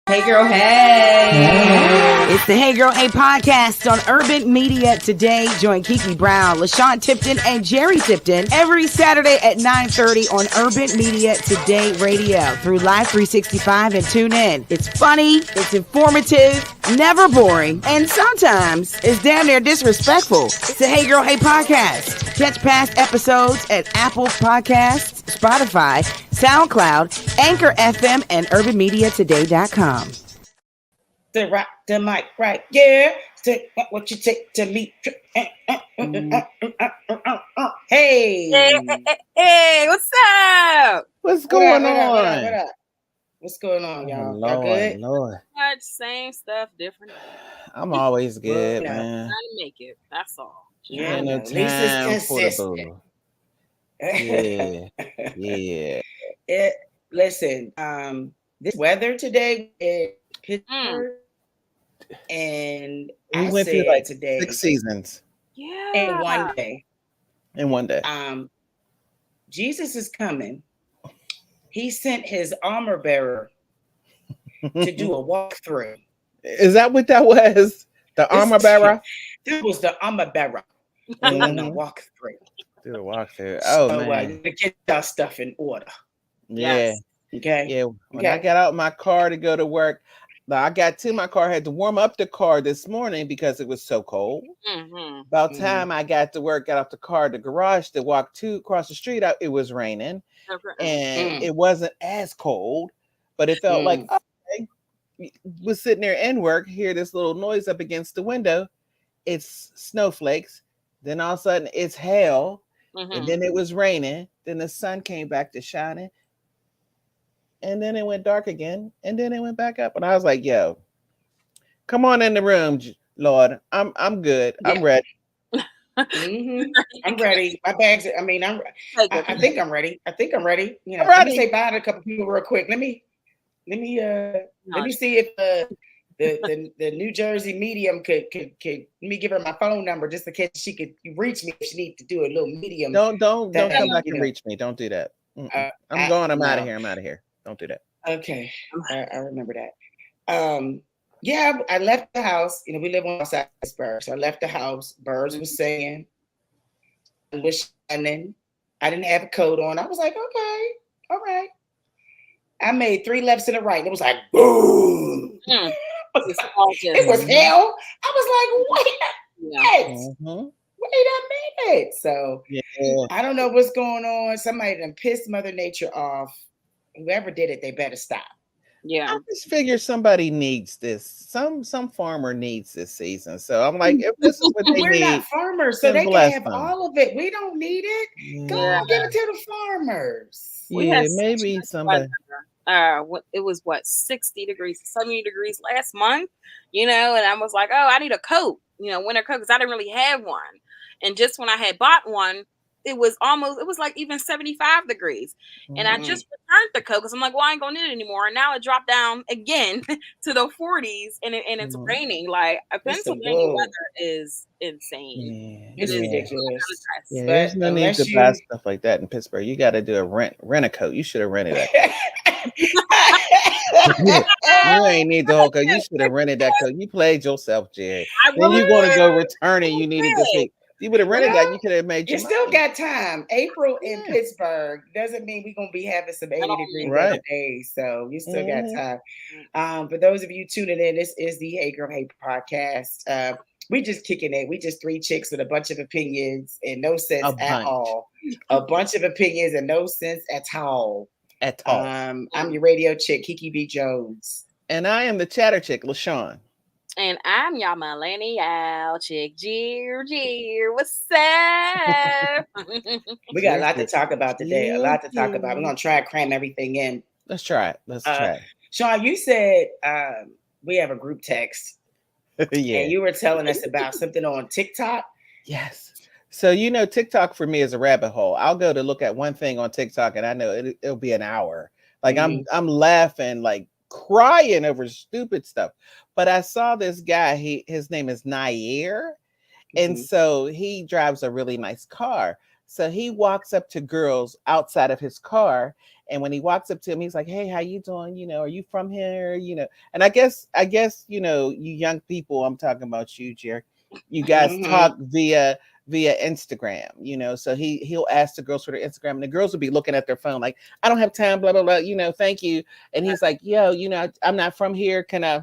Hey girl, hey. It's the Hey Girl, Hey podcast on Urban Media Today. Join Kiki Brown, LaShawn Tipton, and Jerry Tipton every Saturday at 9:30 on Urban Media Today Radio through Live 365 and tune in. It's funny, it's informative, never boring, and sometimes it's damn near disrespectful. It's the Hey Girl, Hey podcast. Catch past episodes at Apple Podcasts, Spotify, SoundCloud, Anchor FM, and UrbanMediaToday.com. To rock the mic right, yeah. Take what you take to meet. Hey, what's up? What's going what on? What up? What's going on, y'all? Y'all good? Lord. Much same stuff, different. I'm always good, Well, man. Trying to make it. That's all. Yeah, Ain't no Lisa's time for the consistent. boo. Yeah. Listen, this weather today in Pittsburgh, and We I went through said like today 6 seasons Yeah. in one day. in one day. Jesus is coming. He sent his armor bearer to do a walkthrough. Is that what that was? The armor bearer? This was the armor bearer doing a walkthrough. Do a walkthrough. Oh, So man. you get your stuff in order. Yeah. Yes. Okay. Yeah. When I got out my car to go to work, I got to my car, I had to warm up the car this morning because it was so cold. Mm-hmm. About time I got to work, got off the car, the garage to walk across the street, it was raining. And it wasn't as cold, but it felt like, okay, was sitting there in work, hear this little noise up against the window. It's snowflakes. Then all of a sudden it's hail. And then it was raining. Then the sun came back to shining. And then it went dark again. And then it went back up. And I was like, yo, come on in the room, Lord. I'm good. Yeah. I'm ready. I'm ready. My bags. I think I'm ready. You know, I'm let ready. me say bye to a couple people real quick. Let me see if the New Jersey medium could let me give her my phone number just in case she could reach me if she needs to do a little medium. Don't come back and reach me. Don't do that. I'm going. I'm out of here. Don't do that. Okay, I remember that. Yeah, I left the house. You know, we live on outside Pittsburgh, so I left the house. Birds was singing, sun was shining. I didn't have a coat on. I was like, okay, all right. I made 3 lefts and a right. And it was like, boom. It was hell. I was like, wait a minute. So I don't know what's going on. Somebody done pissed Mother Nature off. Whoever did it, they better stop. Yeah. I just figure somebody needs this. Some farmer needs this season. So I'm like, if this is what they We're need, not farmers, so they can have all of it. We don't need it. Go on, give it to the farmers. Maybe somebody. It was 60 degrees, 70 degrees last month, and I was like, oh, I need a coat, winter coat, because I didn't really have one. And just when I had bought one, it was like even 75 degrees. And I just returned the coat because I'm like, well, I ain't gonna need it anymore. And now it dropped down again to the 40s and it's raining. Like Pennsylvania weather is insane. It's ridiculous. Yeah, there's no need to buy stuff like that in Pittsburgh. You got to do a rent a coat. You should have rented that. You ain't need the whole coat. You should have rented that coat. You played yourself, Jerry. Then you're going to go return it. You needed to say. You would have rented that. You could have made. You still got time. April in Pittsburgh doesn't mean we're gonna be having some 80-degree days. So you still got time. For those of you tuning in, this is the Hey Girl Hey podcast. We just kicking it. We just 3 chicks with a bunch of opinions and no sense at all. A bunch of opinions and no sense at all. I'm your radio chick, Kiki B. Jones. And I am the chatter chick, LaShawn. And I'm y'all millennial chick, Jeer. What's up? We got a lot to talk about today. A lot to talk about. We're gonna try and cram everything in. Let's try it. Let's try it. Sean, you said we have a group text. Yeah. And you were telling us about something on TikTok. Yes. So TikTok for me is a rabbit hole. I'll go to look at one thing on TikTok, and I know it'll be an hour. Like I'm laughing, like crying over stupid stuff. But I saw this guy. His name is Nair, and so he drives a really nice car. So he walks up to girls outside of his car, And when he walks up to him, he's like, "Hey, how you doing? You know, are you from here? You know?" And I guess, you know, you young people, I'm talking about you, Jerry. You guys talk via Instagram, you know. So he'll ask the girls for their Instagram, and the girls will be looking at their phone like, "I don't have time, blah blah blah, you know, thank you." And he's like, "Yo, you know, I'm not from here. Can I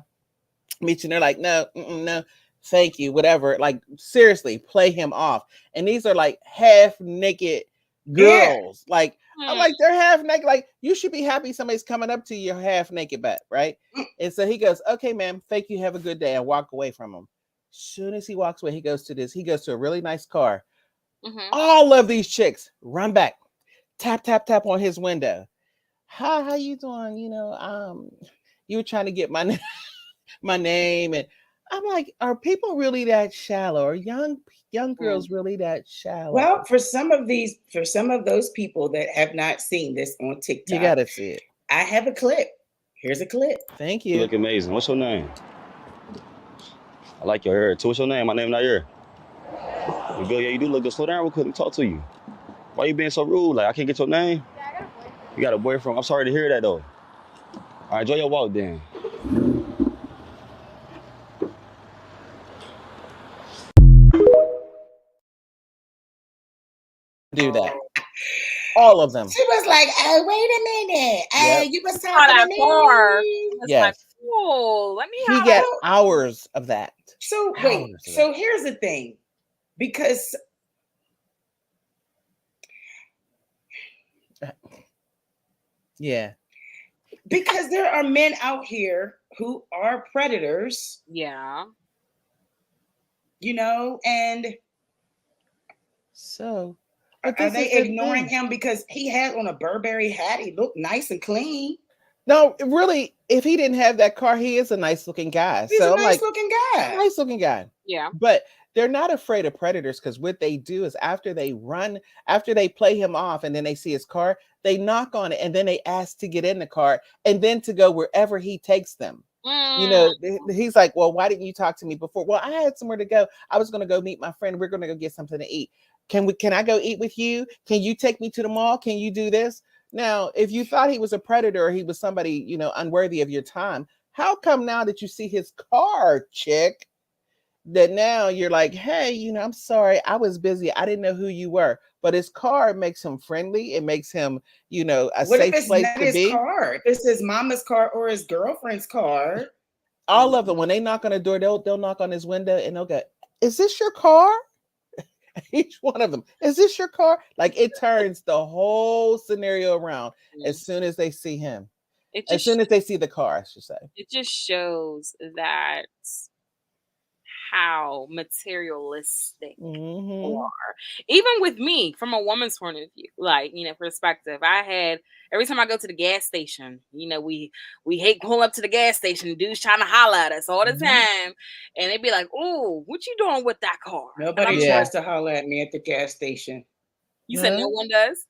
meet you?" And they're like, "No, no, thank you, whatever." Like, seriously, play him off. And these are like half naked girls. Like, I'm like, they're half naked. Like, you should be happy somebody's coming up to your half naked butt, right? And so he goes, "Okay, ma'am, thank you, have a good day," and walk away from him. Soon as he walks away, he goes to a really nice car. All of these chicks run back, tap, tap, tap on his window. "Hi, how you doing? You know, you were trying to get my my name." And I'm like, are people really that shallow? Are young girls really that shallow? Well, for some of those people that have not seen this on TikTok, you gotta see it. I have a clip. Here's a clip. Thank you. You look amazing. What's your name? I like your hair too. What's your name? My name not here. You good? Yeah, you do look good. Slow down real quick. Let me talk to you. Why you being so rude? Like, I can't get your name? Yeah, I got a boyfriend. You got a boyfriend? I'm sorry to hear that, though. All right, enjoy your walk, then. Do that. All of them. She was like, "Oh, wait a minute. You was talking to me." Yes. Like, oh, let me. He got hours of that. So wait. So here's the thing, because because there are men out here who are predators. Yeah. You know, and so are they ignoring him because he had on a Burberry hat? He looked nice and clean. No, really, if he didn't have that car, he is a nice looking guy. He's a nice looking guy. Nice looking guy. Yeah. But they're not afraid of predators, because what they do is after they play him off and then they see his car, they knock on it and then they ask to get in the car and then to go wherever he takes them. You know, he's like, "Well, why didn't you talk to me before?" "Well, I had somewhere to go. I was going to go meet my friend. We're going to go get something to eat. Can I go eat with you? Can you take me to the mall? Can you do this?" Now, if you thought he was a predator or he was somebody, you know, unworthy of your time, how come now that you see his car, chick, that now you're like, "Hey, you know, I'm sorry, I was busy. I didn't know who you were." But his car makes him friendly. It makes him, you know, a safe place to be. Car? If it's his mama's car or his girlfriend's car. All of them, when they knock on the door, they'll knock on his window and they'll go, "Is this your car?" Each one of them, "Is this your car?" Like, it turns the whole scenario around as soon as they see him. As soon as they see the car, I should say. It just shows that how materialistic people are. Even with me, from a woman's point of view, like, you know, perspective, every time I go to the gas station, you know, we hate pulling up to the gas station, dudes trying to holler at us all the time, and they'd be like, "Oh, what you doing with that car?" Nobody tries to holler at me at the gas station. You said no one does?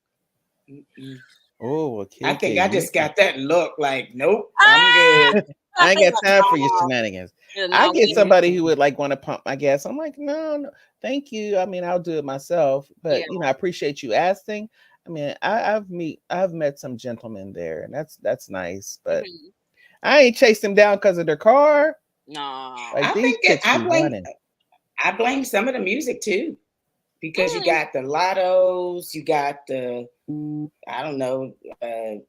Oh, okay. I think I just got that look like, nope, I'm good. I ain't got time for your shenanigans. I get somebody who would like want to pump my gas. I'm like, no, thank you. I mean, I'll do it myself. But you know, I appreciate you asking. I mean, I've met some gentlemen there, and that's nice. But I ain't chased them down because of their car. No, like, I blame some of the music too, because you got the Lottos, you got the I don't know, the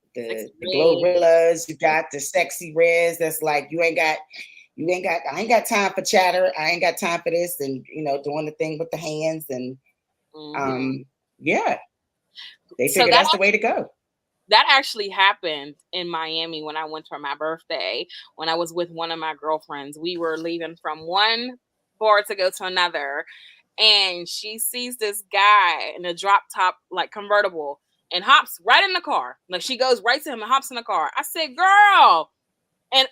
Glorillas, you got the Sexy Reds. That's like, I ain't got time for chatter. I ain't got time for this, and you know, doing the thing with the hands, and they figure that's the way to go. That actually happened in Miami when I went for my birthday. When I was with one of my girlfriends, we were leaving from one bar to go to another, and she sees this guy in a drop top, like, convertible, and hops right in the car. Like, she goes right to him and hops in the car. I said, "Girl," and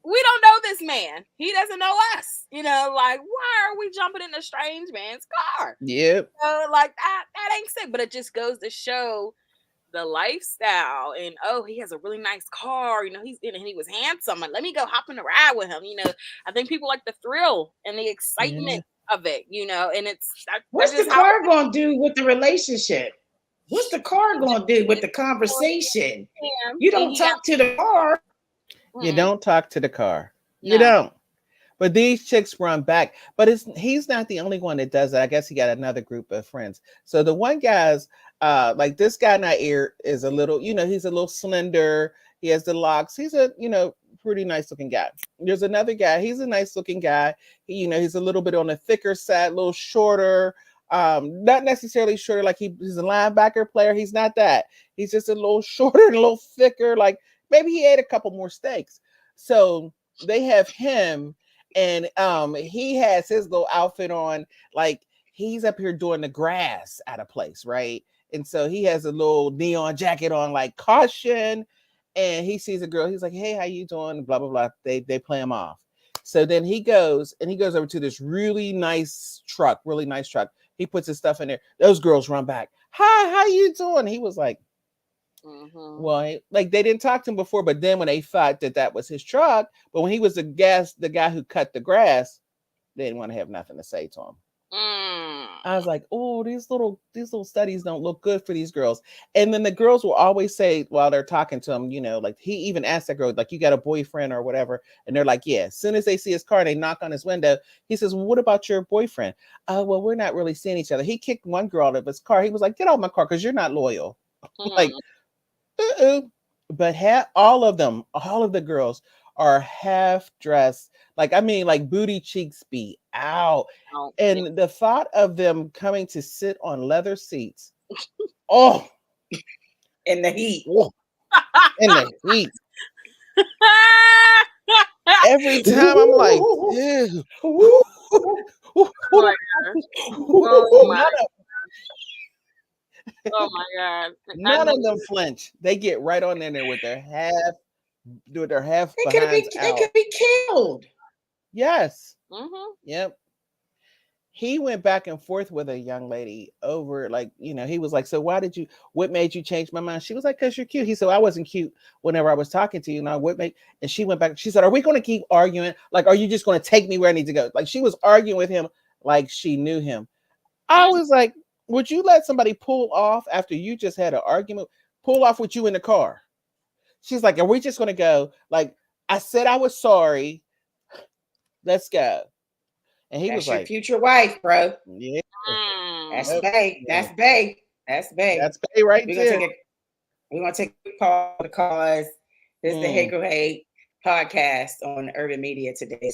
we don't know this man. He doesn't know us. You know, like, why are we jumping in a strange man's car? Yep. So, like, that ain't sick. But it just goes to show the lifestyle. And he has a really nice car. You know, he was handsome. And let me go hop in the ride with him. You know, I think people like the thrill and the excitement of it. You know, and it's what's the car gonna do with the relationship? What's the car gonna do with the conversation? Yeah. You don't talk to the car. You don't talk to the car. No. You don't. But these chicks run back. But he's not the only one that does it. I guess he got another group of friends. So the one guy's like this guy Nair is a little, he's a little slender. He has the locks. He's a, pretty nice looking guy. There's another guy. He's a nice looking guy. He's a little bit on the thicker side, a little shorter. Not necessarily shorter like he's a linebacker player. He's not that. He's just a little shorter and a little thicker. Like maybe he ate a couple more steaks. So they have him. And he has his little outfit on, like he's up here doing the grass at a place, right? And so he has a little neon jacket on, like caution. And he sees a girl. He's like, "Hey, how you doing?" Blah blah blah. They play him off. So then he goes over to this really nice truck. He puts his stuff in there. Those girls run back. "Hi, how you doing?" He was like, well, like they didn't talk to him before, but then when they thought that was his truck, but when he was the guy who cut the grass, they didn't want to have nothing to say to him. I was like, oh, these little studies don't look good for these girls. And then the girls will always say while they're talking to him, like he even asked that girl, like, you got a boyfriend or whatever, and they're like, yeah. As soon as they see his car, they knock on his window. He says, well, what about your boyfriend? Well, we're not really seeing each other. He kicked one girl out of his car. He was like, get out of my car because you're not loyal. Like. But all of the girls are half dressed, like booty cheeks be out, and the thought of them coming to sit on leather seats, in the heat, every time I'm like, ew. Oh my God. None of them flinch. They get right on in there with their half behinds out. They could be killed. Yes. Yep. He went back and forth with a young lady over, like, he was like, so what made you change my mind? She was like, because you're cute. He said, I wasn't cute whenever I was talking to you. Now and she went back. She said, are we going to keep arguing? Like, are you just going to take me where I need to go? Like, she was arguing with him like she knew him. I was like, would you let somebody pull off after you just had an argument? Pull off with you in the car. She's like, are we just going to go? Like, I said I was sorry. Let's go. And he was like, future wife, bro. Yeah. That's bae. That's bae. That's bae. That's bae right there. We're going to take a call because this is the Hey Girl Hey podcast on Urban Media today.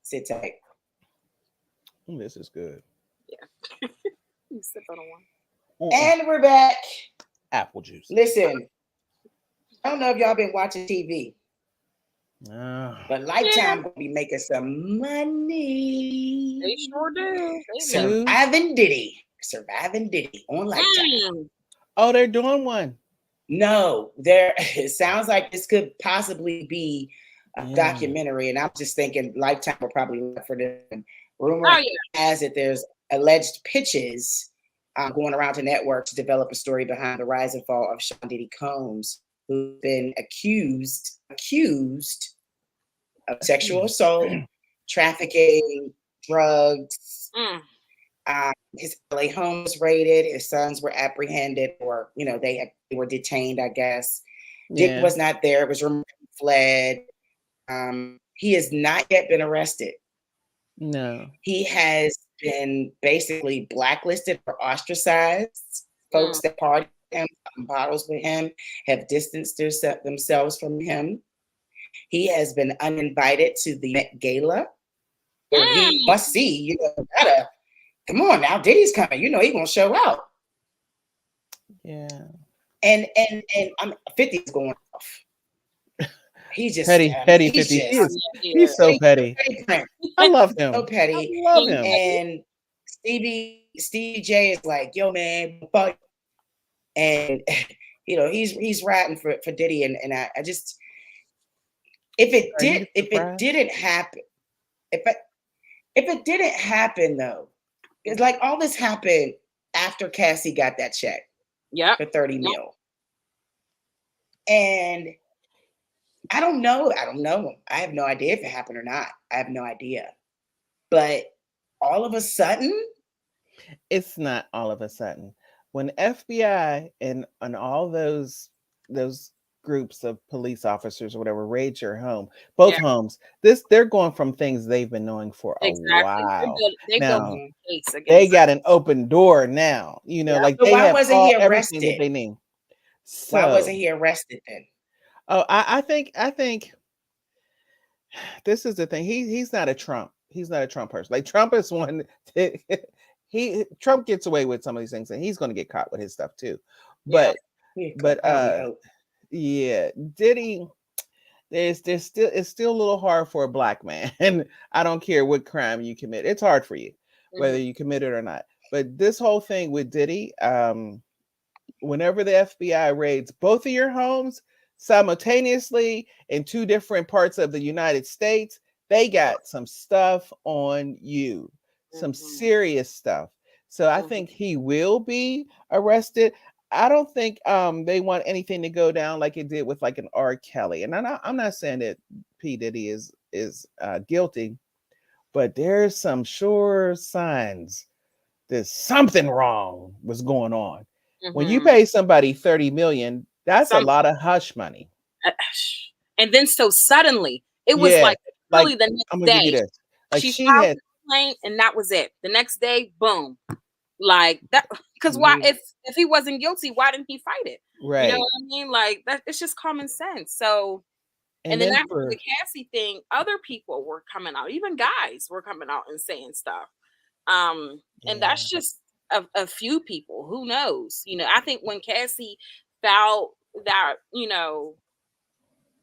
Sit tight. This is good. Yeah. Sip on one. And we're back. Apple juice. Listen, I don't know if y'all been watching TV, but Lifetime will be making some money. They sure do. Surviving Diddy on Lifetime. Oh, they're doing one. No, it sounds like this could possibly be a documentary, and I'm just thinking Lifetime will probably look for them. Rumor has it there's alleged pitches going around to networks to develop a story behind the rise and fall of Sean Diddy Combs, who's been accused of sexual assault, trafficking, drugs. His LA home was raided. His sons were apprehended, or they were detained, I guess. Dick was not there. It was removed, fled. He has not yet been arrested. No. He has been basically blacklisted or ostracized. Folks that party with him, bottles with him, have distanced themselves from him. He has been uninvited to the Met Gala. He must see, come on now, Diddy's coming. He's gonna show out. Yeah. And 50 is going off. He's just petty 50. He's so petty. I love him. So petty. I love him. And Stevie J is like, yo, man, fuck. And he's riding for Diddy, and I just, if it didn't happen though, it's like all this happened after Cassie got that check. Yeah. For 30 mil. And I don't know. I have no idea if it happened or not. I have no idea. But all of a sudden, it's not all of a sudden. when FBI and all those groups of police officers or whatever raid your home, both Yeah, homes, they're going from things they've been knowing for a exactly. while. They built Now a case they against got an open door now. yeah. Like So they why have wasn't he everything that arrested? they need. Why wasn't So, he arrested then? oh, I think this is the thing. He's not a Trump. He's not a Trump person. Like Trump is one. Trump gets away with some of these things, and he's going to get caught with his stuff too. Yeah. But God, we but hope. yeah, Diddy. There's still it's still a little hard for a black man, and I don't care what crime you commit. It's hard for you, whether you commit it or not. But this whole thing with Diddy, whenever the FBI raids both of your homes simultaneously in two different parts of the United States, they got some stuff on you, some serious stuff. So I think he will be arrested. I don't think they want anything to go down like it did with like an R. Kelly. And I'm not saying that P. Diddy is guilty, but there's some sure signs that something wrong was going on. When you pay somebody 30 million, that's a lot of hush money. And then so suddenly, it was Yeah, like like really the next I'm gonna give you day. this. Like She she filed had the complaint, and that was it. The next day, boom, like that. Because why? Mhm. If he wasn't guilty, why didn't he fight it? You know right. what I mean? Like that. It's just common sense. So, and And then then after the for Cassie thing, other people were coming out. Even guys were coming out and saying stuff. And yeah. that's just a few people. Who knows? I think when Cassie filed that,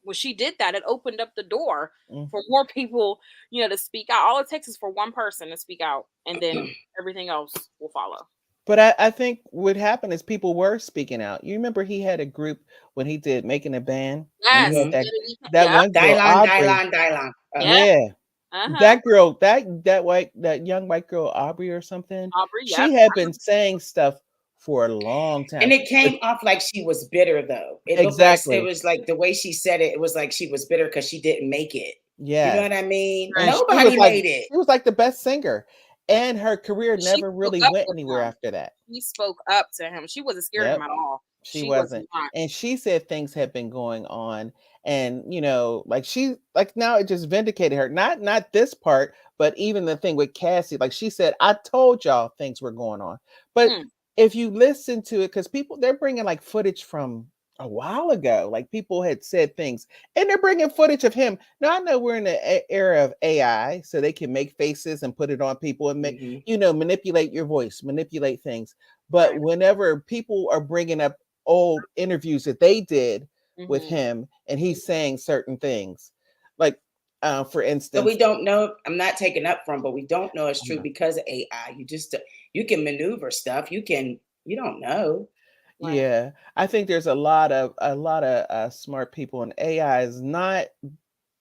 when she did that, it opened up the door Mm. for more people, to speak out. All it takes is for one person to speak out, and then everything else will follow. But I think what happened is people were speaking out. You remember he had a group when he did Making a Band, and he Yes. had Mhm. that Yeah. one girl, Aubrey. Dylan. Yeah. Yeah. Uh-huh. That girl, that young white girl, Aubrey or something, Aubrey. she Yep. had been saying stuff for a long And time. it came off like she was bitter, though. It looked like it Exactly. was like the way she said it. It was like she was bitter because she didn't make it. You know Yeah. what I mean? Right. And Nobody made it. she was like the best singer. And her career She never spoke really up went with anywhere him. after that. She spoke up to him. She wasn't scared of him Yep. at all. She She was wasn't. not. And she said things had been going on. And like now it just vindicated her. Not this part, but even the thing with Cassie. Like she said, I told y'all things were going on. But Hmm. if you listen to it, because they're bringing like footage from a while ago, like people had said things, and they're bringing footage of him. Now I know we're in the era of AI, so they can make faces and put it on people and make Mhm. manipulate your voice, manipulate things. But Right. whenever people are bringing up old interviews that they did with Mm-hmm. him, and he's saying certain things, like for So we instance, don't know. I'm not taking up from, but we don't know it's true uh, because of AI. You can maneuver stuff. You don't know. Right. yeah, I think there's a lot of smart people, and AI is not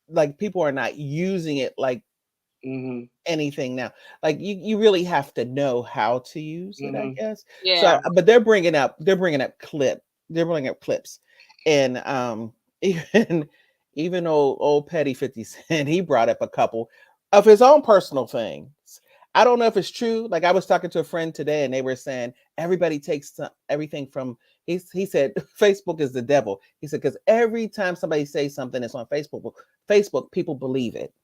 like people are not using it like Mhm. anything now. Like you really have to know how to use it, I Mhm. guess. So, Yeah. but they're bringing up clips, and even old petty 50 Cent, he brought up a couple of his own personal things. I don't know if it's true. Like I was talking to a friend today, and they were saying everybody takes everything from. He said Facebook is the devil. He said because every time somebody says something that's on Facebook, people believe it.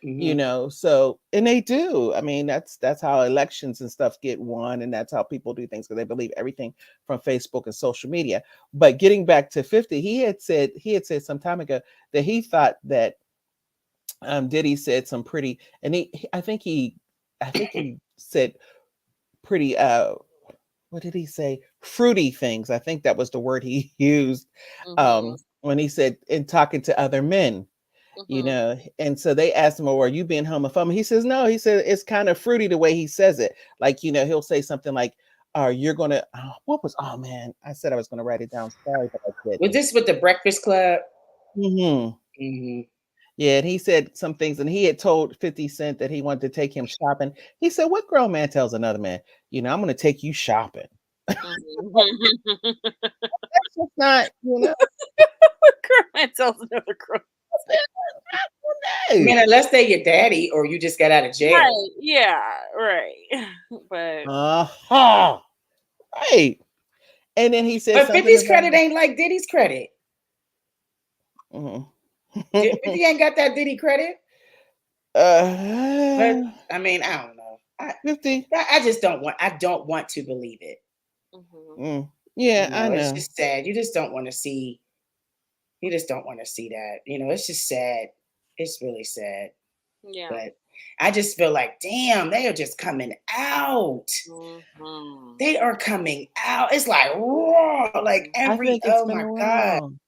Mhm. So and they do. I mean, that's how elections and stuff get won, and that's how people do things because they believe everything from Facebook and social media. But getting back to 50, he had said some time ago that he thought that Diddy said some pretty, and I think he said pretty what did he say, fruity things. I think that was the word he used Mm-hmm. when he said in talking to other men. Mm-hmm. And so they asked him, well, are you being homophobic? He says, no. He said it's kind of fruity the way he says it. Like, he'll say something like, you're gonna oh man, I said I was gonna write it down. Sorry, but I Was didn't. this with the Breakfast Club? Hmm. Mhm. Yeah, and he said some things, and he had told 50 Cent that he wanted to take him shopping. He said, what grown man tells another man, I'm gonna take you shopping? Mm-hmm. That's just not, Kermit tells another crook. I hey. mean, unless they're your daddy or you just got out of jail. Right. Yeah. Right. But Uh-huh. Right. And then he said But something 50's about credit ain't like Diddy's credit. mhm. 50 ain't got that Diddy credit. But I mean, I don't know. 50. I just don't want. I don't want to believe it. Yeah, I It's know. just sad. You just don't want to see. You just don't want to see that. It's just sad. It's really sad. Yeah. But I just feel like, damn, they are just coming out. They are coming out. It's like raw, like I every. think it's Oh been my god, around.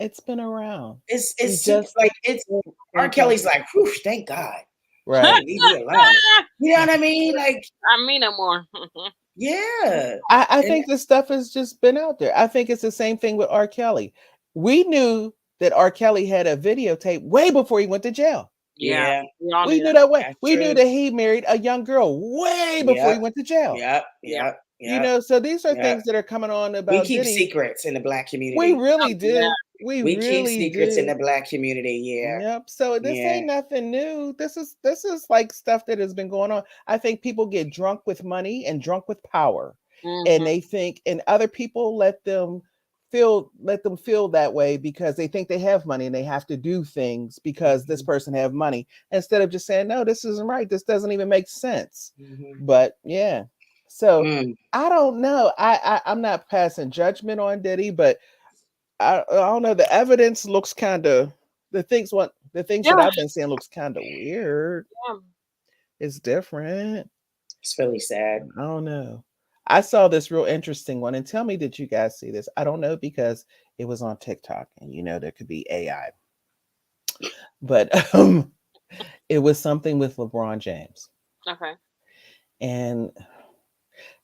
It's been around. it's We super just like it's. R. think Kelly's like, whew, thank God. right. Leave me alone. You know what I mean? Like, I mean no more. yeah. I And think this stuff has just been out there. I think it's the same thing with R. Kelly. We knew that R. Kelly had a videotape way before he went to jail. yeah, We all We knew knew that. that way. that's We knew true. that he married a young girl way before he Yep, went to jail. yep. So these are Yep. things that are coming on We about keep Diddy. secrets in the Black We community. really Yeah. do. We We keep really secrets in do. the Black community. Yeah, Yep. So this yeah. ain't nothing new. This is like stuff that has been going on. I think people get drunk with money and drunk with power. And they think, and other people let them feel that way because they think they have money and they have to do things because this person have money instead of just saying, no, this isn't right. This doesn't even make sense. But yeah. So I don't know. I'm not passing judgment on Diddy, but I don't know. The evidence looks kind of the things that I've been seeing looks kind of weird. It's different. It's really sad. I don't know. I saw this real interesting one, and tell me, did you guys see this? I don't know because it was on TikTok, and there could be AI, but it was something with LeBron James. Okay. And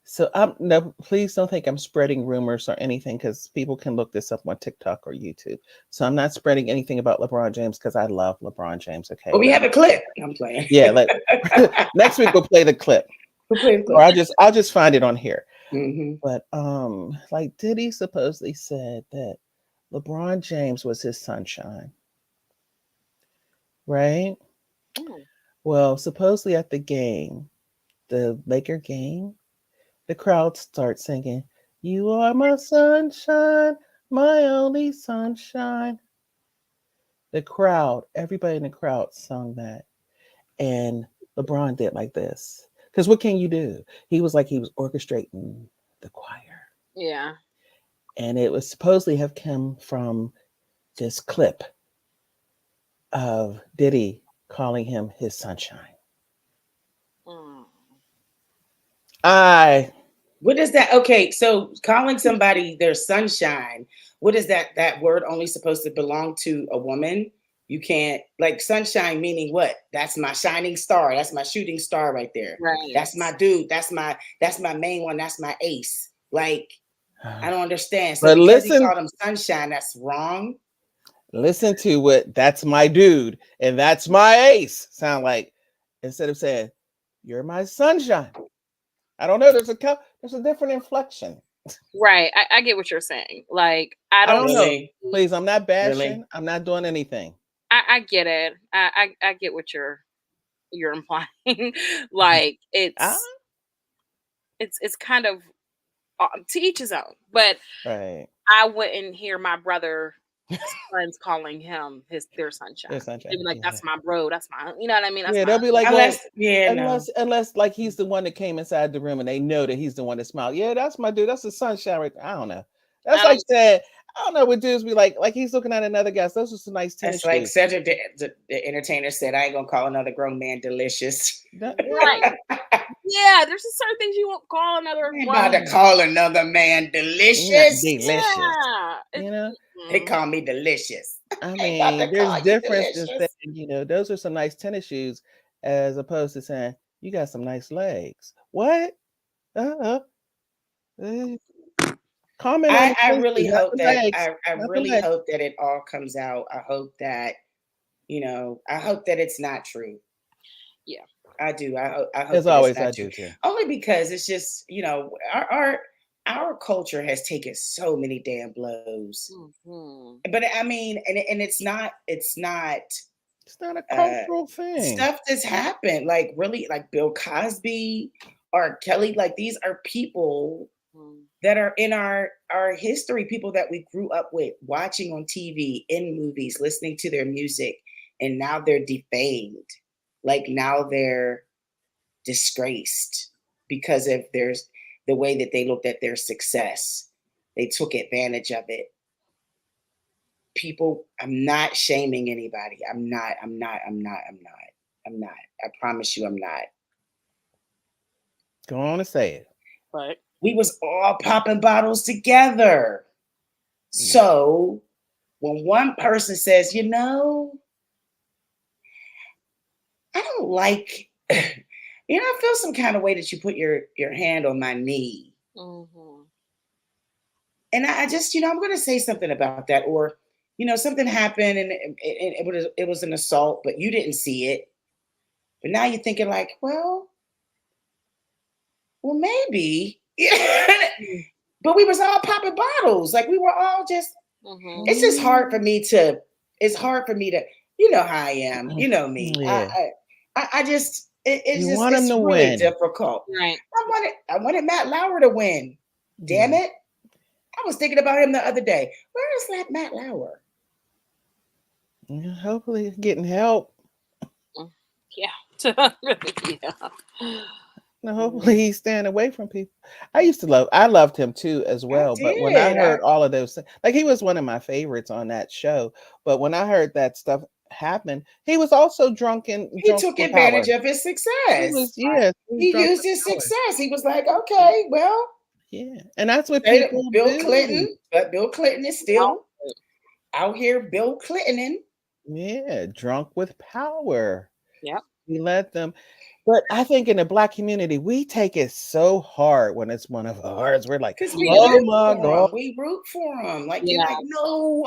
so no, please don't think I'm spreading rumors or anything because people can look this up on TikTok or YouTube. So I'm not spreading anything about LeBron James because I love LeBron James. Okay. Well, we have a clip. I'm playing. Yeah, next week we'll play the clip. Or I'll just find it on here. But like Diddy supposedly said that LeBron James was his sunshine. Right? Well, supposedly at the game, the Laker game, the crowd starts singing, "You are my sunshine, my only sunshine." Everybody in the crowd sung that. And LeBron did like this. Because what can you do? He was orchestrating the choir. Yeah. And it was supposedly have come from this clip of Diddy calling him his sunshine. What is that? Okay, so calling somebody their sunshine, what is that? That word only supposed to belong to a woman? You can't, like, sunshine meaning what? That's my shining star. That's my shooting star right there. Right. That's my dude. That's my main one. That's my ace. Like, I don't understand. So but because he listen, called him sunshine, that's wrong. Listen to what "that's my dude" and "that's my ace" sound like instead of saying "you're my sunshine." I don't know. There's a different inflection. Right. I get what you're saying. Like, I don't know. Really? Please, I'm not bashing. Really? I'm not doing anything. I get it. I get what you're implying. Like, it's kind of to each his own. But right. I wouldn't hear my brother friends calling him their sunshine. Their sunshine. They'd be like, "That's my bro. That's my," you know what I mean? That's they'll be like, unless like he's the one that came inside the room and they know that he's the one that smiled. Yeah, that's my dude. That's the sunshine right there. I don't know. That's like saying, I don't know what dudes be like he's looking at another guy. Those are some nice tennis shoes. Like Cedric, the entertainer, said, "I ain't gonna call another grown man delicious." Right. Yeah, there's just certain things you won't call another. Ain't about to call another man delicious. Yeah. They call me delicious. I mean, there's differences that, those are some nice tennis shoes as opposed to saying, "You got some nice legs." What? Comment. I really hope that I really hope that it all comes out. I hope that it's not true. Yeah, I do. I hope as always I do too. Only because it's just our culture has taken so many damn blows. But I mean, and it's not a cultural thing. Stuff that's happened, like really, like Bill Cosby, R. Kelly, like these are people that are in our history, people that we grew up with, watching on TV, in movies, listening to their music, and now they're defamed. Like now they're disgraced because of the way that they looked at their success. They took advantage of it. People, I'm not shaming anybody. I'm not. I promise you I'm not. Go on and say it. Right. We was all popping bottles together. So when one person says, I don't like, I feel some kind of way that you put your hand on my knee. Mm-hmm. And I just, I'm going to say something about that. Or, something happened and it was an assault, but you didn't see it. But now you're thinking like, well, maybe. But we was all popping bottles. Like we were all just, it's just hard for me to, you know how I am. You know me. Yeah. I just, it's you just, want him it's to really win. difficult. Right. I wanted Matt Lauer to win. Damn it. I was thinking about him the other day. Where is that Matt Lauer? Hopefully he's getting help. Yeah. Yeah. No, hopefully he's staying away from people. I loved him too as well. But when I heard all of those, like he was one of my favorites on that show. But when I heard that stuff happen, he was also drunk and he took advantage of his success. He used his success. He was like, okay, well, yeah, and that's what people Bill do. Clinton, but Bill Clinton is still out here. Bill Clintoning. Yeah, drunk with power. Yeah, we let them. But I think in the Black community, we take it so hard when it's one of ours. We're like, oh my God. We root for them. Like, you're like, no,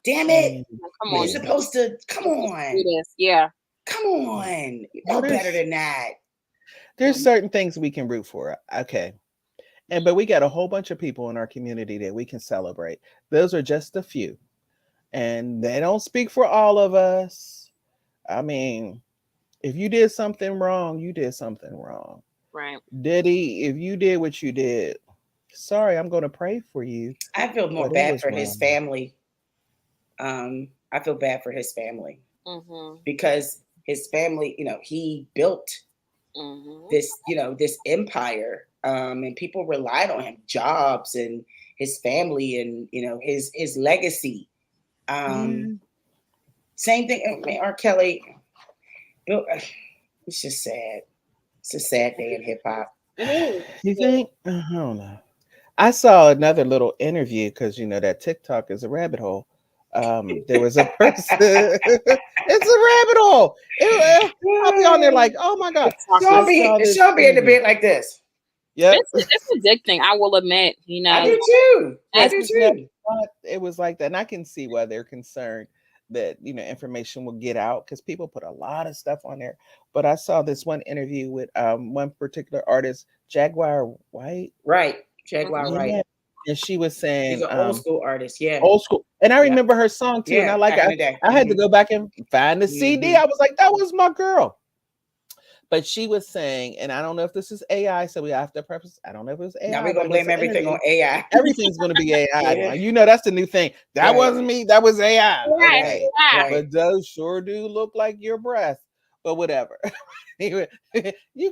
damn it. Come on. You're supposed to, come on. Yeah. Come on. You know better than that. There's certain things we can root for. Okay. But we got a whole bunch of people in our community that we can celebrate. Those are just a few. And they don't speak for all of us. I mean, if you did something wrong, you did something wrong. Right. Diddy, if you did what you did, sorry, I'm going to pray for you. I feel more bad for his family. I feel bad for his family because his family, he built this, this empire, and people relied on him, jobs and his family and, his legacy. Same thing. I mean, R. Kelly. It's just sad. It's a sad day in hip hop. You think? I don't know. I saw another little interview because that TikTok is a rabbit hole. There was a person. It's a rabbit hole. I'll be on there like, oh my God. Show me in the bed like this. Yeah, it's addicting. I will admit. I do too. It was like that, and I can see why they're concerned that information will get out because people put a lot of stuff on there. But I saw this one interview with one particular artist, Jaguar White. Right, Jaguar White. And she was saying he's an old school artist, old school. And I remember her song too. And I like it. I had to go back and find the CD. I was like, that was my girl. But she was saying, and I don't know if this is AI, so we have to preface. I don't know if it was AI. Now we're gonna blame everything on AI. Everything's gonna be AI. That's the new thing. That wasn't me. That was AI. Okay. Right. But those sure do look like your breath. But whatever. You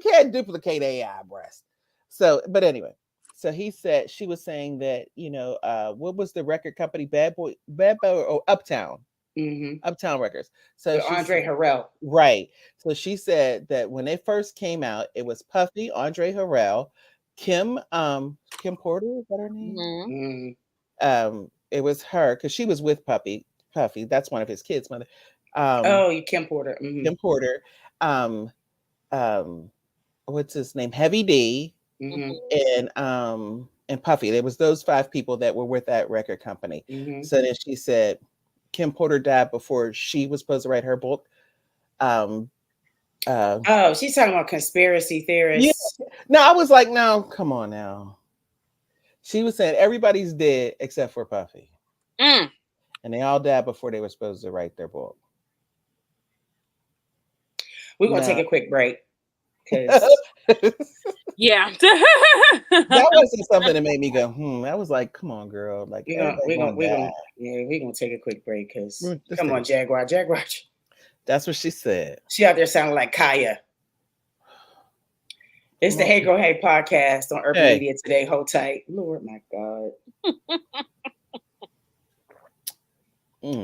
can't duplicate AI breath. So, but anyway. So she was saying that, what was the record company? Bad Boy or Uptown. Uptown Records. So Andre Harrell. Right. So she said that when they first came out, it was Puffy, Andre Harrell, Kim Porter, is that her name? It was her because she was with Puffy. That's one of his kids' mother. Kim Porter. Kim Porter. What's his name? Heavy D. And Puffy. There was those 5 people that were with that record company. So then she said Kim Porter died before she was supposed to write her book. She's talking about conspiracy theorists. Yeah. No, I was like, no, come on now. She was saying everybody's dead except for Puffy. And they all died before they were supposed to write their book. We're going to take a quick break. Because Yeah. That wasn't something that made me go, I was like, come on, girl. Like, we're everybody gonna take a quick break because Let's come take on, a- Jaguar. That's what she said. She out there sounding like Kaya. It's the Hey Girl Hey podcast on Urban Media Today. Hold tight. Lord, my God.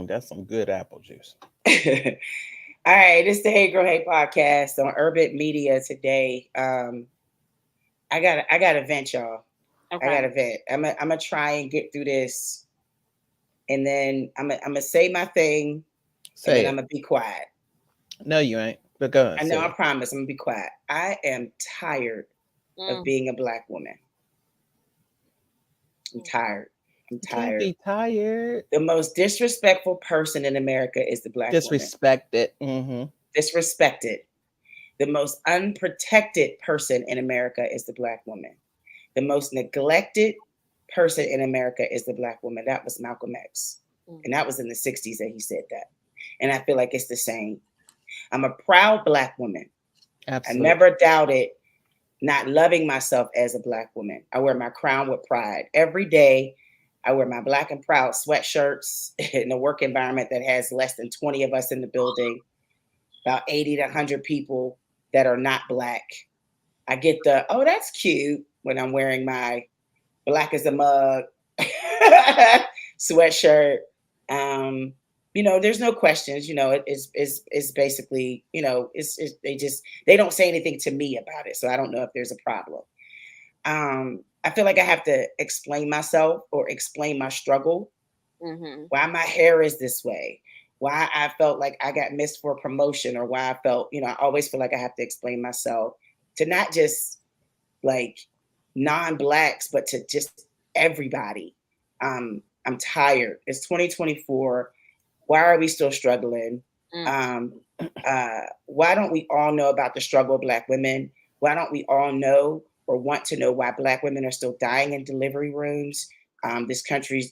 That's some good apple juice. All right, it's the Hey Girl Hey podcast on Urban Media Today. I got to vent, y'all. Okay. I got to vent. I'm gonna try and get through this, and then I'm gonna say my thing, and then I'm gonna be quiet. No, you ain't. But go ahead. I know. I promise. I'm gonna be quiet. I am tired of being a Black woman. I'm tired. I'm tired. Can't be tired. The most disrespectful person in America is the Black Disrespected. woman. Disrespected. The most unprotected person in America is the Black woman. The most neglected person in America is the Black woman. That was Malcolm X. And that was in the 60s that he said that. And I feel like it's the same. I'm a proud Black woman. Absolutely. I never doubted not loving myself as a Black woman. I wear my crown with pride. Every day, I wear my Black and proud sweatshirts in a work environment that has less than 20 of us in the building, about 80 to 100 people that are not Black. I get the, oh, that's cute when I'm wearing my Black as a mug sweatshirt. There's no questions, it's basically, they don't say anything to me about it. So I don't know if there's a problem. I feel like I have to explain myself or explain my struggle, why my hair is this way, why I felt like I got missed for a promotion, or why I felt, I always feel like I have to explain myself to not just like non-Blacks, but to just everybody. I'm tired. It's 2024. Why are we still struggling? Why don't we all know about the struggle of Black women? Why don't we all know or want to know why Black women are still dying in delivery rooms? In this country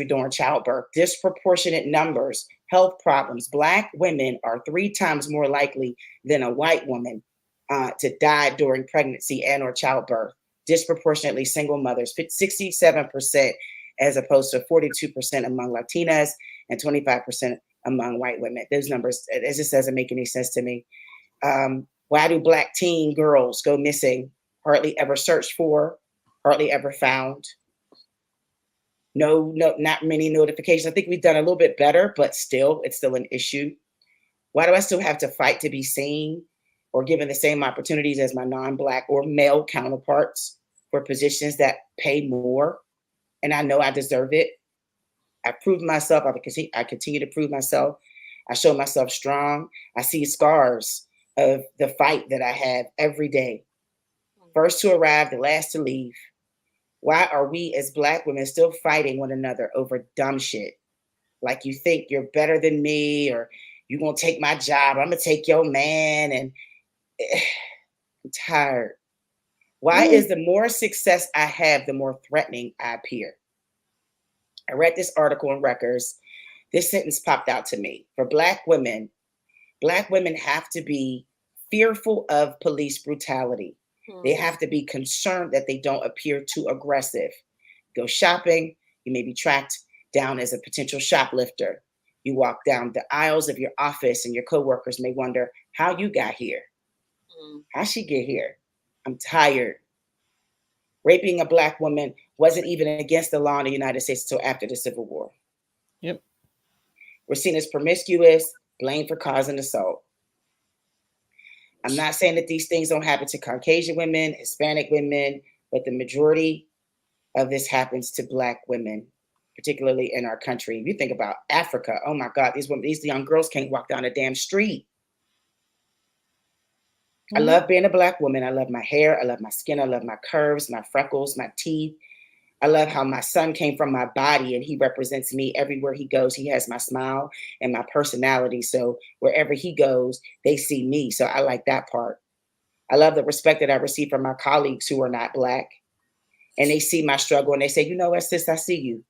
during childbirth, disproportionate numbers, health problems. Black women are 3 times more likely than a white woman to die during pregnancy and or childbirth. Disproportionately single mothers, 67% as opposed to 42% among Latinas and 25% among white women. Those numbers, it just doesn't make any sense to me. Why do Black teen girls go missing? Hardly ever searched for, hardly ever found. No, not many notifications. I think we've done a little bit better, but still, it's still an issue. Why do I still have to fight to be seen or given the same opportunities as my non-Black or male counterparts for positions that pay more? And I know I deserve it. I proved myself. I continue to prove myself. I show myself strong. I see scars of the fight that I have every day. First to arrive, the last to leave. Why are we as Black women still fighting one another over dumb shit? Like you think you're better than me, or you're going to take my job. I'm going to take your man. And I'm tired. Why is the more success I have, the more threatening I appear? I read this article in Records. This sentence popped out to me. For Black women have to be fearful of police brutality. They have to be concerned that they don't appear too aggressive. Go shopping, you may be tracked down as a potential shoplifter. You walk down the aisles of your office and your coworkers may wonder how you got here. How'd she get here? I'm tired. Raping a Black woman wasn't even against the law in the United States until after the Civil War. Yep. We're seen as promiscuous, blamed for causing assault. I'm not saying that these things don't happen to Caucasian women, Hispanic women, but the majority of this happens to Black women, particularly in our country. If you think about Africa, oh my God, these young girls can't walk down a damn street. I love being a Black woman. I love my hair. I love my skin. I love my curves, my freckles, my teeth. I love how my son came from my body and he represents me everywhere he goes. He has my smile and my personality. So wherever he goes, they see me. So I like that part. I love the respect that I receive from my colleagues who are not Black. And they see my struggle and they say, you know what, sis, I see you.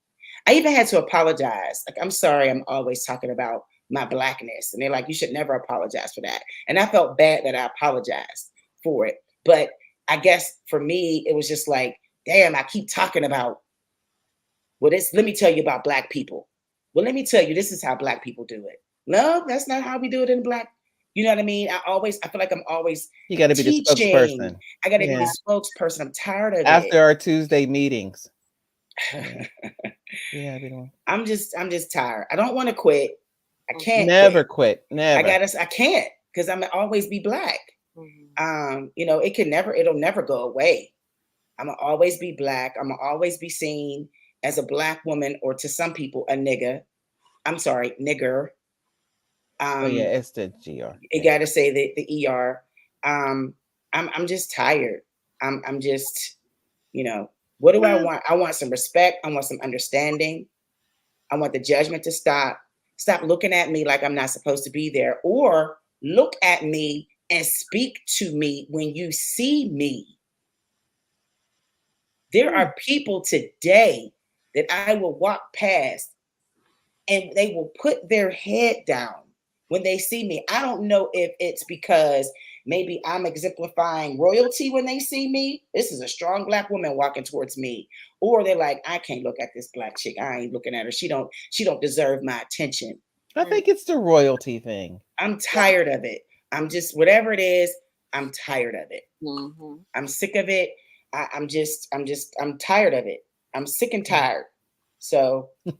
I even had to apologize. Like, I'm sorry, I'm always talking about my Blackness. And they're like, you should never apologize for that. And I felt bad that I apologized for it. But I guess for me, it was just like, damn, I keep talking about, well, let me tell you about Black people. Well, let me tell you, this is how Black people do it. No, that's not how we do it in Black. You know what I mean? I feel like I'm always You got to be the teaching. spokesperson. I got to be the spokesperson. I'm tired of After it. our Tuesday meetings. Yeah, I'm just tired. I don't want to quit. I can't never quit. Never. I can't, because I'm gonna always be Black. You know, it'll never go away. I'm gonna always be Black. I'm gonna always be seen as a Black woman, or to some people, a nigga. I'm sorry, nigger. It's the GR. You gotta say the ER. I'm just tired. I'm just, you know, what do I want? I want some respect. I want some understanding. I want the judgment to stop. Stop looking at me like I'm not supposed to be there, or look at me and speak to me when you see me. There are people today that I will walk past and they will put their head down when they see me. I don't know if it's because maybe I'm exemplifying royalty when they see me. This is a strong Black woman walking towards me. Or they're like, I can't look at this Black chick. I ain't looking at her. She don't deserve my attention. I think it's the royalty thing. I'm tired of it. I'm just, whatever it is, I'm tired of it. I'm sick of it. I'm tired of it. I'm sick and tired. So I'm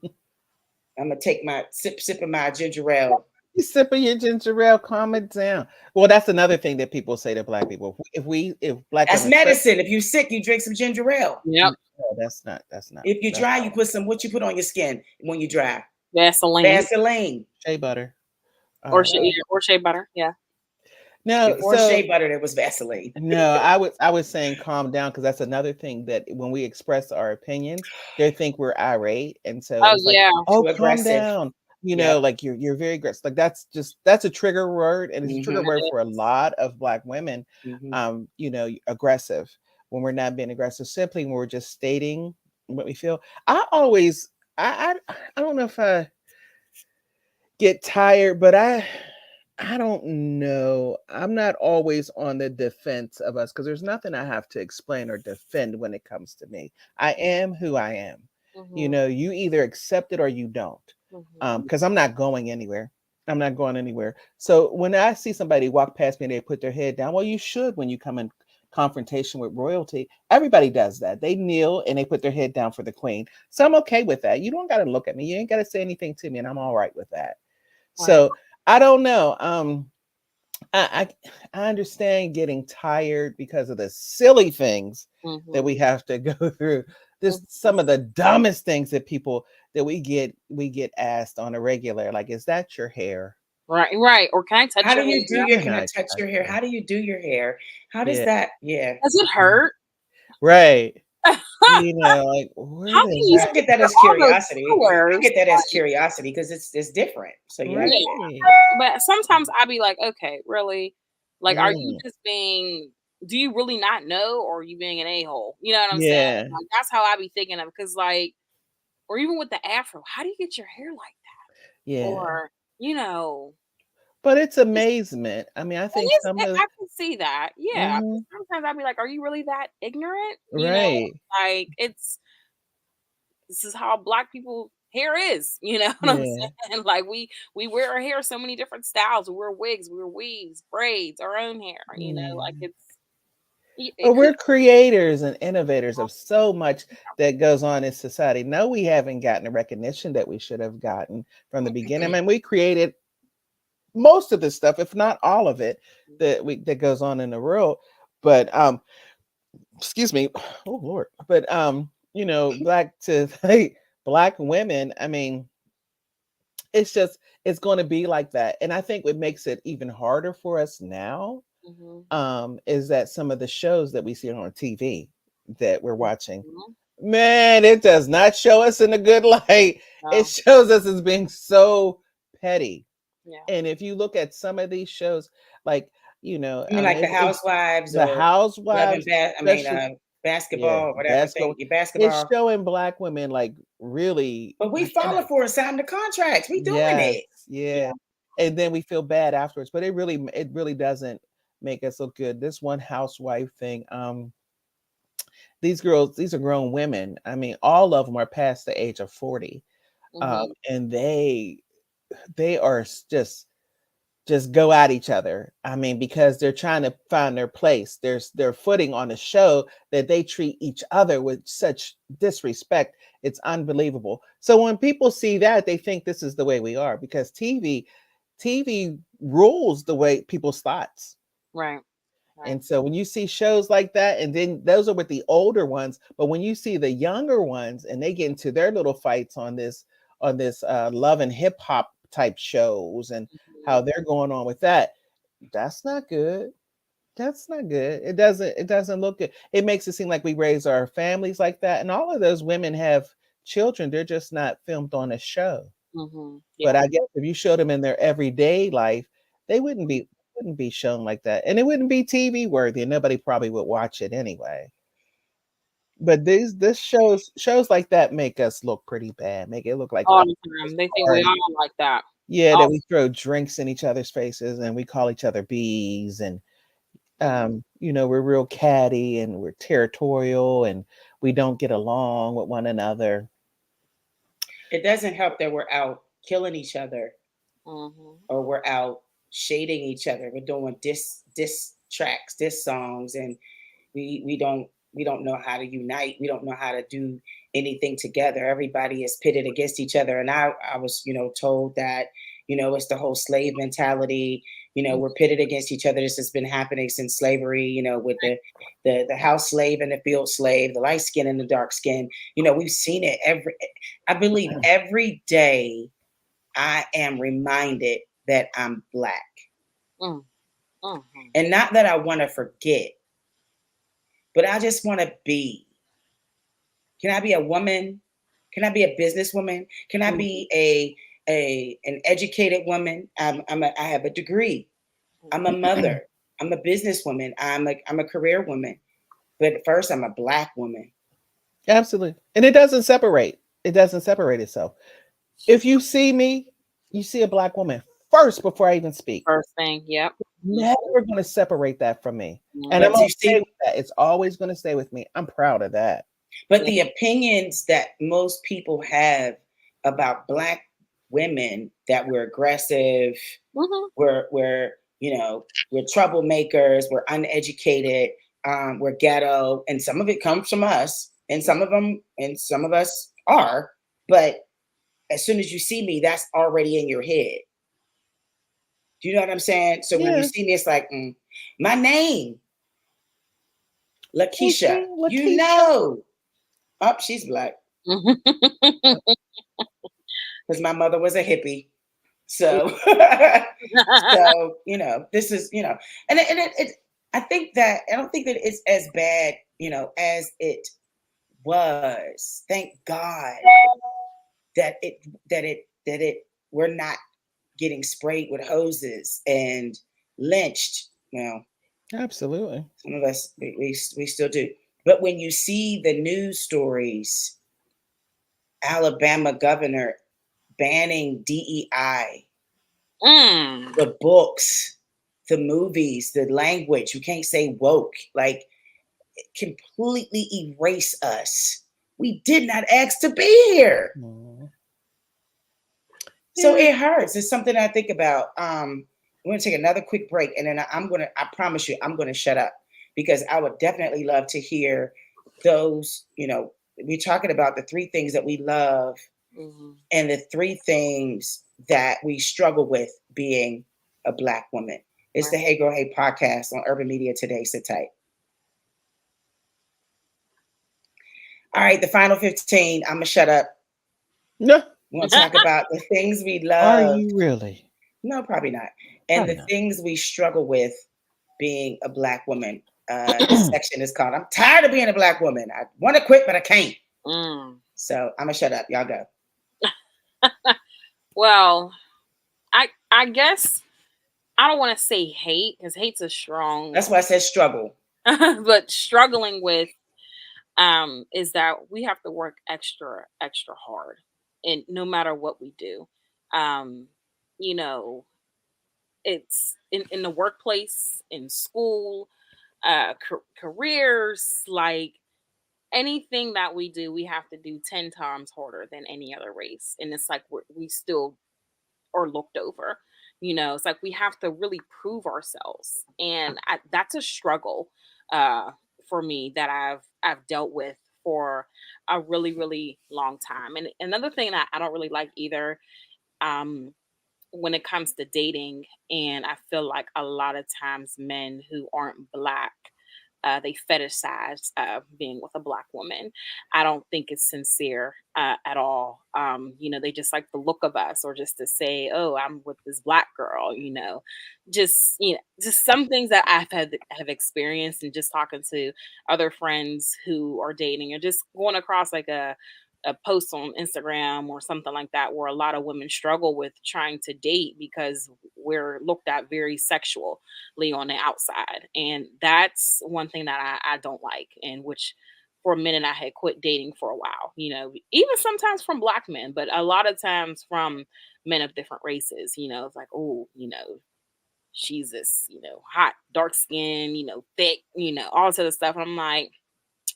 gonna take my sip of my ginger ale. You sipping your ginger ale, calm it down. Well, that's another thing that people say to Black people. If Black, that's medicine. If you're sick, you drink some ginger ale. Yep. No, that's not. If you're dry, you put some. What you put on your skin when you dry? Vaseline. Shea butter. Or shea butter. Yeah. No, before shea butter, there was Vaseline. No, I was saying calm down, because that's another thing that when we express our opinions, they think we're irate, and so calm down. You know, like you're very aggressive. Like that's a trigger word, and it's a trigger word for a lot of Black women. You know, aggressive when we're not being aggressive, simply when we're just stating what we feel. I don't know if I get tired, but I don't know. I'm not always on the defense of us, because there's nothing I have to explain or defend when it comes to me. I am who I am. You know, you either accept it or you don't. Because I'm not going anywhere. I'm not going anywhere. So when I see somebody walk past me and they put their head down, well, you should when you come in confrontation with royalty. Everybody does that. They kneel and they put their head down for the queen. So I'm okay with that. You don't got to look at me. You ain't got to say anything to me, and I'm all right with that. Wow. So I don't know. I understand getting tired because of the silly things that we have to go through. There's some of the dumbest things that we get asked on a regular. Like, is that your hair? Right. Or can I touch your hair? Can I touch your hair? How do you do your hair? How does that? Yeah. Does it hurt? Right. You know, like, I get that as curiosity. I get that as curiosity because it's different. So yeah. But sometimes I'll be like, okay, really? Like, are you just being? Do you really not know, or are you being an a-hole? You know what I'm saying? Like, that's how I be thinking of it. Because, like, or even with the afro, how do you get your hair like that? Yeah. Or, you know. But it's amazement. I mean, I think I can see that. Yeah. Sometimes I'd be like, are you really that ignorant? You know? Like, this is how Black people hair is. You know what I'm saying? Like, we wear our hair so many different styles. We wear wigs, we wear weaves, braids, our own hair. You know, like but we're creators and innovators of so much that goes on in society. No, we haven't gotten the recognition that we should have gotten from the beginning. I mean, we created most of this stuff, if not all of it, that goes on in the world. But excuse me, oh Lord. But you know, Black women, I mean, it's going to be like that. And I think what makes it even harder for us now is that some of the shows that we see on TV that we're watching, man, it does not show us in a good light. It shows us as being so petty. And if you look at some of these shows, like, you know, I mean, like the Housewives, basketball, whatever thing, basketball. It's showing Black women like really, but we falling for it, signing the contracts. We doing it. Yeah. And then we feel bad afterwards, but it really doesn't make us look good. This one housewife thing. These girls, these are grown women. I mean, all of them are past the age of 40. And they are just go at each other. I mean, because they're trying to find their place. There's their footing on the show that they treat each other with such disrespect. It's unbelievable. So when people see that, they think this is the way we are because TV rules the way people's thoughts. Right. And so when you see shows like that, and then those are with the older ones, but when you see the younger ones and they get into their little fights on this love and hip hop type shows and how they're going on with that, that's not good. That's not good. It doesn't look good. It makes it seem like we raise our families like that, and all of those women have children. They're just not filmed on a show. But I guess if you showed them in their everyday life, they wouldn't be shown like that, and it wouldn't be TV worthy, and nobody probably would watch it anyway. But this shows like that make us look pretty bad, make it look like All the time. They think we all like that. Yeah, that we throw drinks in each other's faces and we call each other bees, and we're real catty and we're territorial and we don't get along with one another. It doesn't help that we're out killing each other, or we're out shading each other. We're doing diss tracks, diss songs, and we don't know how to unite. We don't know how to do anything together. Everybody is pitted against each other. And I was, told that, it's the whole slave mentality. We're pitted against each other. This has been happening since slavery, with the house slave and the field slave, the light skin and the dark skin. We've seen it I believe every day I am reminded that I'm Black. And not that I want to forget, but I just want to be. Can I be a woman? Can I be a businesswoman? Can I be an educated woman? I have a degree. I'm a mother. I'm a businesswoman. I'm a career woman. But first, I'm a Black woman. Absolutely. And it doesn't separate. It doesn't separate itself. If you see me, you see a Black woman first before I even speak. First thing, yep. Never going to separate that from me. And I'm okay with that. It's always going to stay with me. I'm proud of that. But the opinions that most people have about Black women, that we're aggressive, we're troublemakers, we're uneducated, we're ghetto, and some of it comes from us, and some of us are. But as soon as you see me, that's already in your head. Do you know what I'm saying? So when you see me, it's like, my name, Lakeisha. Oh, she's Black. Because my mother was a hippie. So, this is, and I think that, I don't think that it's as bad, as it was. Thank God that we're not getting sprayed with hoses and lynched. Absolutely. Some of us, we still do. But when you see the news stories, Alabama governor banning DEI, the books, the movies, the language, you can't say woke, like completely erase us. We did not ask to be here. So it hurts. It's something I think about. We're going to take another quick break, and then I promise you, I'm going to shut up, because I would definitely love to hear those, we're talking about the 3 things that we love and the 3 things that we struggle with being a Black woman. It's the Hey Girl, Hey podcast on Urban Media Today. Sit tight. All right, the final 15. I'm going to shut up. No. We're going to talk about the things we love. Are you really? No, probably not. And the things we struggle with being a Black woman. This section is called "I'm tired of being a Black woman. I want to quit, but I can't." So I'm gonna shut up. Y'all go. Well, I guess I don't want to say hate, because hate's a strong. That's why I said struggle. But struggling with is that we have to work extra hard, and no matter what we do, it's in the workplace, in school, careers, like anything that we do, we have to do 10 times harder than any other race. And it's like we still are looked over. It's like we have to really prove ourselves. And that's a struggle for me that I've dealt with for a really, really long time. And another thing that I don't really like either, um, when it comes to dating, and I feel like a lot of times men who aren't black, they fetishize being with a black woman. I don't think it's sincere at all. They just like the look of us, or just to say, "Oh, I'm with this black girl." Just some things that have experienced, and just talking to other friends who are dating, or just going across like a post on Instagram or something like that, where a lot of women struggle with trying to date because we're looked at very sexually on the outside. And that's one thing that I don't like, and which for a minute I had quit dating for a while, even sometimes from black men, but a lot of times from men of different races. It's like, oh, she's this, hot, dark skin, thick, all this other stuff. And I'm like,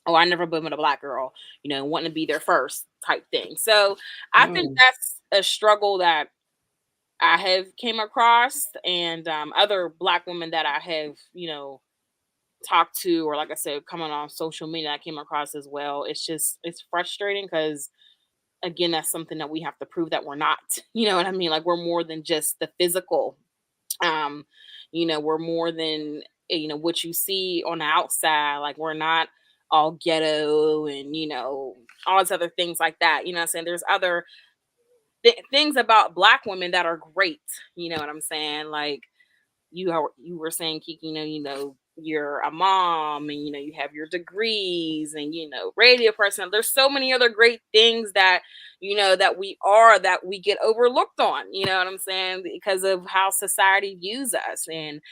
oh, I never been with a black girl, wanting to be there first type thing. So I think that's a struggle that I have came across, and other black women that I have, talked to, or like I said, coming on social media, I came across as well. It's frustrating because, again, that's something that we have to prove that we're not. You know what I mean? Like, we're more than just the physical. Um, we're more than what you see on the outside. Like, we're not all ghetto and all these other things like that. You know what I'm saying? There's other things about black women that are great. You know what I'm saying? Like, you were saying, Kiki, you're a mom, and you have your degrees, and radio person. There's so many other great things that that we get overlooked on. You know what I'm saying? Because of how society views us, and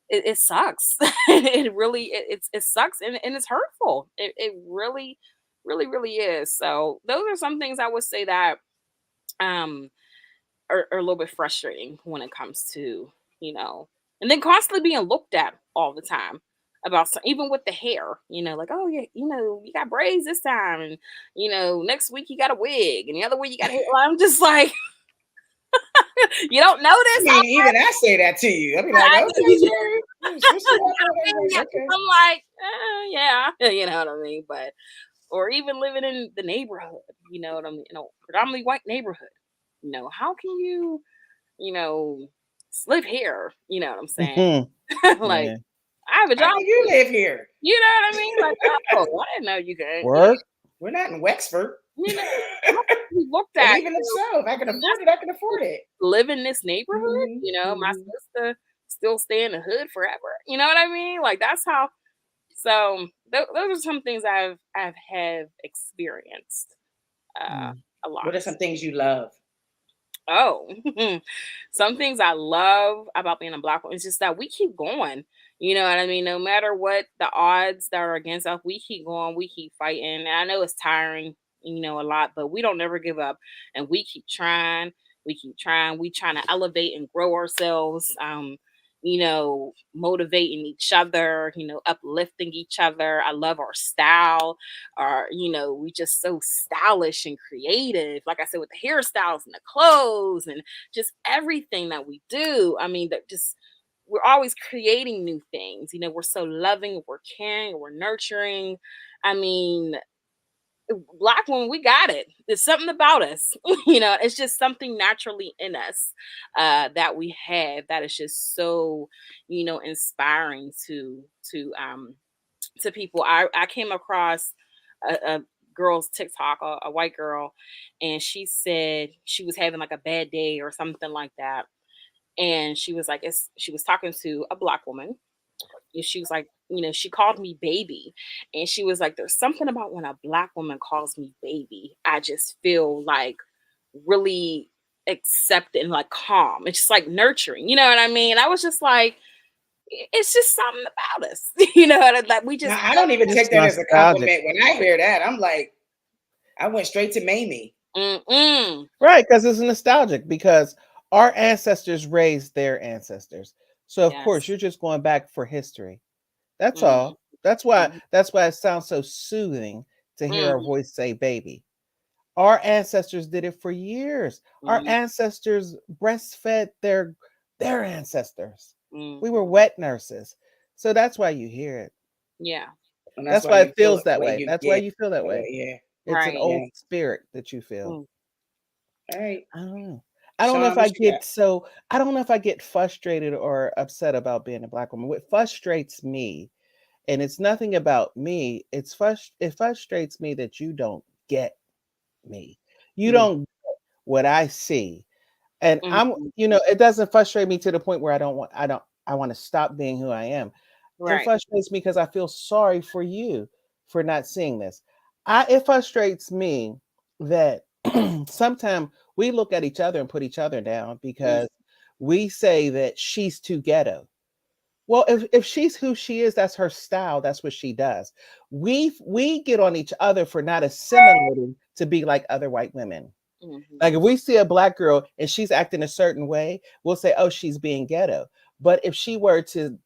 it sucks. It really it sucks, and it's hurtful. It really, really, really is. So those are some things I would say that um are a little bit frustrating when it comes to, and then constantly being looked at all the time about even with the hair, like, oh yeah, you got braids this time, and next week you got a wig, and the other week you got hair. I'm just like, you don't notice. I mean, even I say that to you. I'll be like, okay, Jerry. I'm like, yeah, you know what I mean? But, or even living in the neighborhood, you know what I mean? Predominantly white neighborhood. How can you, live here? You know what I'm saying? Like, Yeah. I have a job. How can you live here? You know what I mean? Like, oh, I didn't know you could Work. We're not in Wexford. We looked at. Even if so, if I can afford it, I can afford it. Live in this neighborhood, my sister still stay in the hood forever. You know what I mean? Like, that's how. So those are some things I've have experienced a lot. What are some things you love? Oh, some things I love about being a black woman is just that we keep going. You know what I mean? No matter what the odds that are against us, we keep going, we keep fighting. And I know it's tiring, a lot, but we don't never give up, and we keep trying. We keep trying. We trying to elevate and grow ourselves. Motivating each other, uplifting each other. I love our style. We just so stylish and creative. Like I said, with the hairstyles and the clothes and just everything that we do. I mean, we're always creating new things. We're so loving, we're caring, we're nurturing. I mean, black women, we got it. There's something about us. It's just something naturally in us that we have that is just so, inspiring to people. I came across a girl's TikTok, a white girl, and she said she was having like a bad day or something like that. And she was like, she was talking to a black woman. She was like, she called me baby. And she was like, there's something about when a black woman calls me baby, I just feel like really accepted and like calm. It's just like nurturing. You know what I mean? I was just like, it's just something about us. Like we just. I don't even take that as a compliment. When I hear that, I'm like, I went straight to Mamie. Mm-mm. Right, because it's nostalgic. Because Our ancestors raised their ancestors. So of course Yes. you're just going back for history. That's Mhm. all. That's why Mhm. that's why it sounds so soothing to hear our Mhm. voice say baby. Our ancestors did it for years. Our Mhm. ancestors breastfed their ancestors. We were Mhm. wet nurses. So that's why you hear it. Yeah. And that's That's why why you it feel feels it the that way way. you That's why get. you feel that way. Yeah. It's an Right. old Yeah. spirit that you feel. Mm. All right. I don't know. Sean, what you got? I don't know if I get frustrated or upset about being a black woman. What frustrates me, and it's nothing about me, it frustrates me that you don't get me. You Mm, don't get what I see. And Mhm. it doesn't frustrate me to the point where I want to stop being who I am. It Right. frustrates me because I feel sorry for you for not seeing this. It frustrates me that sometimes we look at each other and put each other down Mm. because we say that she's too ghetto. Well, if she's who she is, that's her style. That's what she does. We get on each other for not assimilating to be like other white women. Like Mhm. if we see a black girl and she's acting a certain way, we'll say, "Oh, she's being ghetto." But if she were to,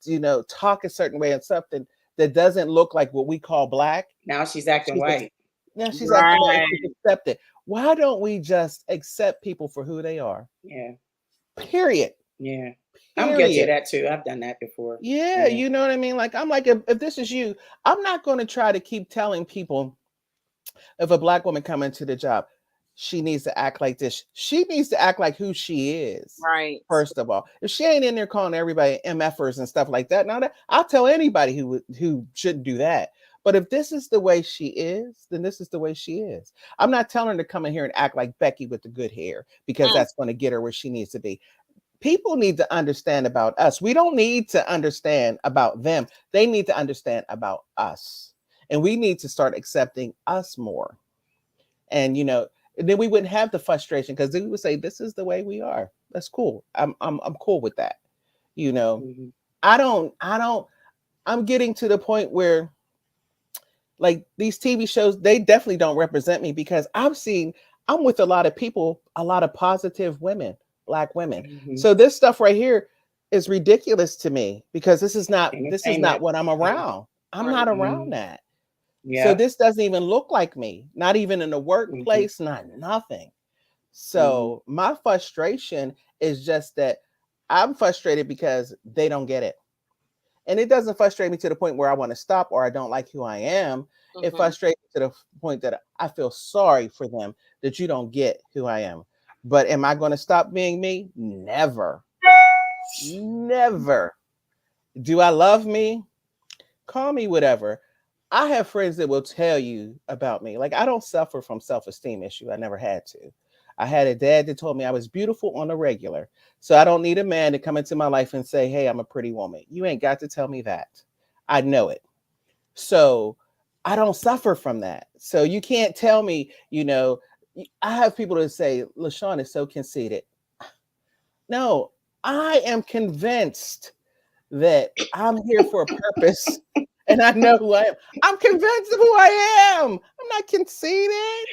talk a certain way and something that doesn't look like what we call black, now she's acting she's white. now she's acting like Right. she's accepted. Why don't we just accept people for who they are? Yeah. Period. Yeah. I'm guilty of Period. that too. I've done that before. Yeah, Yeah. you know what I mean? Like I'm like, if this is you, I'm not going to try to keep telling people if a black woman come into the job, she needs to act like this. She needs to act like who she is. Right. First of all, if she ain't in there calling everybody MFers and stuff like that, now that I'll tell anybody who shouldn't do that. But if this is the way she is, then this is the way she is. I'm not telling her to come in here and act like Becky with the good hair because Mm. that's going to get her where she needs to be. People need to understand about us. We don't need to understand about them. They need to understand about us. And we need to start accepting us more. And then we wouldn't have the frustration because we would say, this is the way we are. That's cool. I'm cool with that. You know, Mhm. I don't I'm getting to the point where like these TV shows, they definitely don't represent me because I'm with a lot of people, a lot of positive women, black women. Mhm. So this stuff right here is ridiculous to me because this is not Entertainment. what I'm Yeah. around. I'm Right. not around Mhm. that. So Yep. this doesn't even look like me, not even in the Mhm. workplace, not nothing. Mhm. So my frustration is just that I'm frustrated because they don't get it. And it doesn't frustrate me to the point where I want to stop or I don't like who I am. It Mhm. frustrates me to the point that I feel sorry for them that you don't get who I am. But am I going to stop being me? Never. Never. Do I love me? Call me whatever. I have friends that will tell you about me. Like I don't suffer from self-esteem issue. I never had to. I had a dad that told me I was beautiful on a regular. So I don't need a man to come into my life and say, "Hey, I'm a pretty woman." You ain't got to tell me that. I know it. So I don't suffer from that. So you can't tell me, I have people that say, "LaShawn is so conceited." No, I am convinced that I'm here for a purpose and I know who I am. I'm convinced of who I am. I'm not conceited.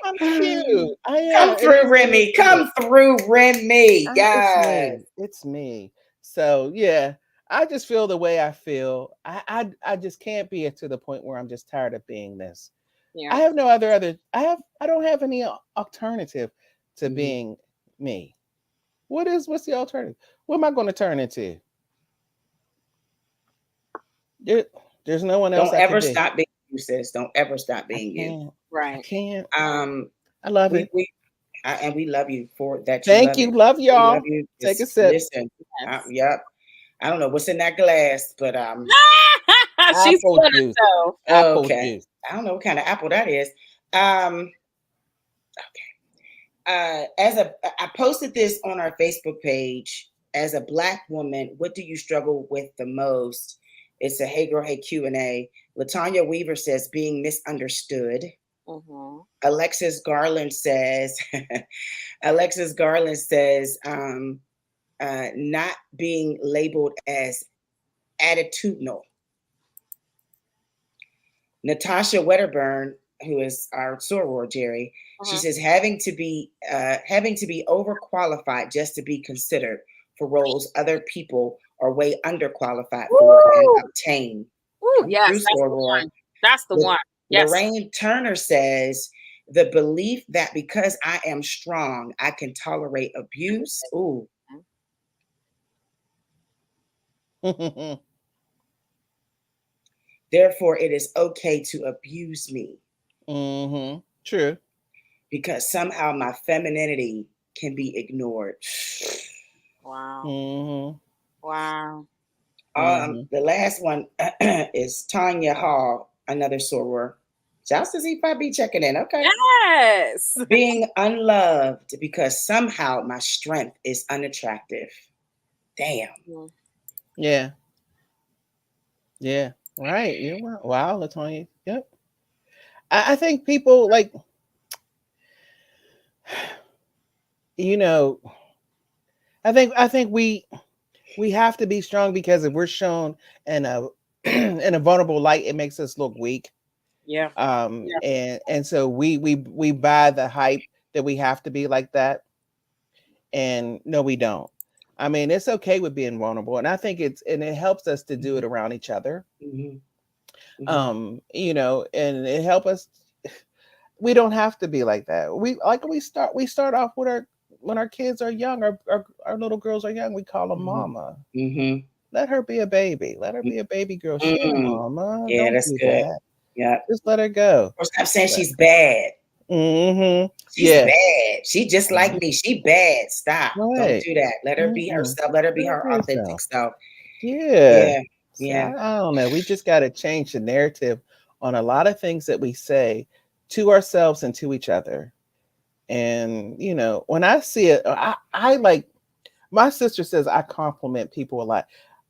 I'm cute. I am. Come through, Remy. Come through, Remy. It's Yes. me. It's me. So yeah, I just feel the way I feel. I just can't be to the point where I'm just tired of being this. Yeah. I have no other I don't have any alternative to Mhm. being me. What's the alternative? What am I going to turn into? There, there's no one else Don't I can ever be. stop being you, sis. Don't ever stop I being you. can't. I Right. can't. Um, I love we it. we and we love you for that. You Thank love you. it. Love We love y'all. you. Take a Just sip. listen. Yes. Yep. I don't know what's in that glass, but She's Apple good juice. herself. Apple okay. juice. I don't know what kind of apple that is. Um, I posted this on our Facebook page. As a Black woman, what do you struggle with the most? It's a Hey Girl, Hey Q&A. Latanya Weaver says being misunderstood. Mhm. Alexis Garland says, Alexis Garland says, not being labeled as attitudinal. Natasha Wedderburn who is our soror, Jerry, she says having to be overqualified just to be considered for roles other people are way underqualified for and obtain. Ooh, yes, True that's the soror. one. That's the one. Yes. Lorraine Turner says the belief that because I am strong, I can tolerate abuse. Ooh. Therefore, it is okay to abuse me. Mm-hmm. True. Because somehow my femininity can be ignored. Wow. Mm-hmm. Wow. The last one is Tanya Hall, another soror. Just to see if I be checking in. Okay. Yes. Being unloved because somehow my strength is unattractive. Damn. Yeah. Yeah. Right. You're right. Wow, Latonya. Yep. I think people like, you know, I think we have to be strong because if we're shown in a in a vulnerable light, it makes us look weak. Yeah. And so we buy the hype that we have to be like that. And no, we don't. I mean, it's okay with being vulnerable. And I think it helps us to do it around each other. You know, and it helps us. We don't have to be like that. We start off with when our kids are young, our little girls are young, we call them mama. Let her be a baby. Let her be a baby girl. She ain't mama. Yeah, Don't that's do good. that. Yeah. Just let her go. Or stop saying she's bad. She's bad. She just like me. She bad. Stop. Don't do that. Let her be herself. Let her be her authentic self. Yeah. Yeah. I don't know. We just got to change the narrative on a lot of things that we say to ourselves and to each other. And, you know, when I see it, I like, my sister says I compliment people a lot.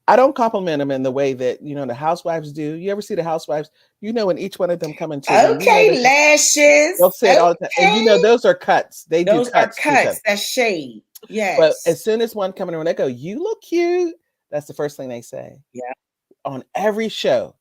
I don't compliment them in the way that, you know, the housewives do. You ever see the housewives? You know, when each one of them come into Okay, lashes. They'll say it all the time. And you know, those are cuts. Those are cuts. That's shade. Yes. But as soon as one coming around, they go, "You look cute." That's the first thing they say. Yeah. On every show,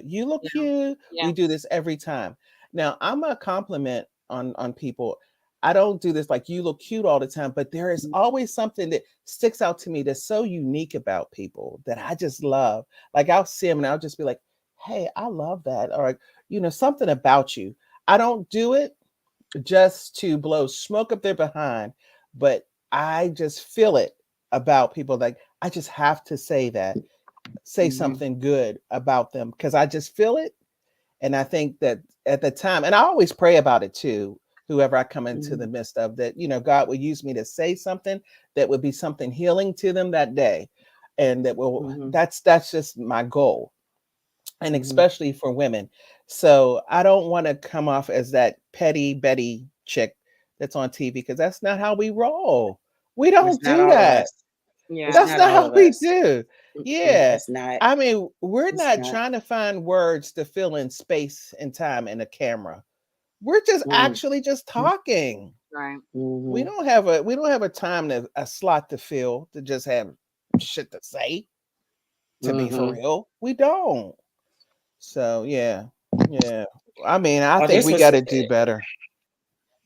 you look cute. Yeah. We do this every time. Now, I'm a compliment on people. I don't do this like you look cute all the time, but there is always something that sticks out to me that's so unique about people that I just love. Like I'll see them and I'll just be like, "Hey, I love that," or you know, something about you. I don't do it just to blow smoke up their behind, but I just feel it about people. Like I just have to say that. Say something good about them because I just feel it. And I think that at the time, and I always pray about it too, whoever I come into the midst of, that, you know, God would use me to say something that would be something healing to them that day. And that will, that's just my goal. And especially for women. So I don't want to come off as that petty Betty chick that's on TV because that's not how we roll. We don't do that. Yeah, that's not how we do. Yeah. It's not. I mean, we're not trying to find words to fill in space and time in a camera. We're just actually just talking. Right. We don't have a time a slot to fill to just have shit to say. To be for real, we don't. So yeah. I mean, I think we got to do better.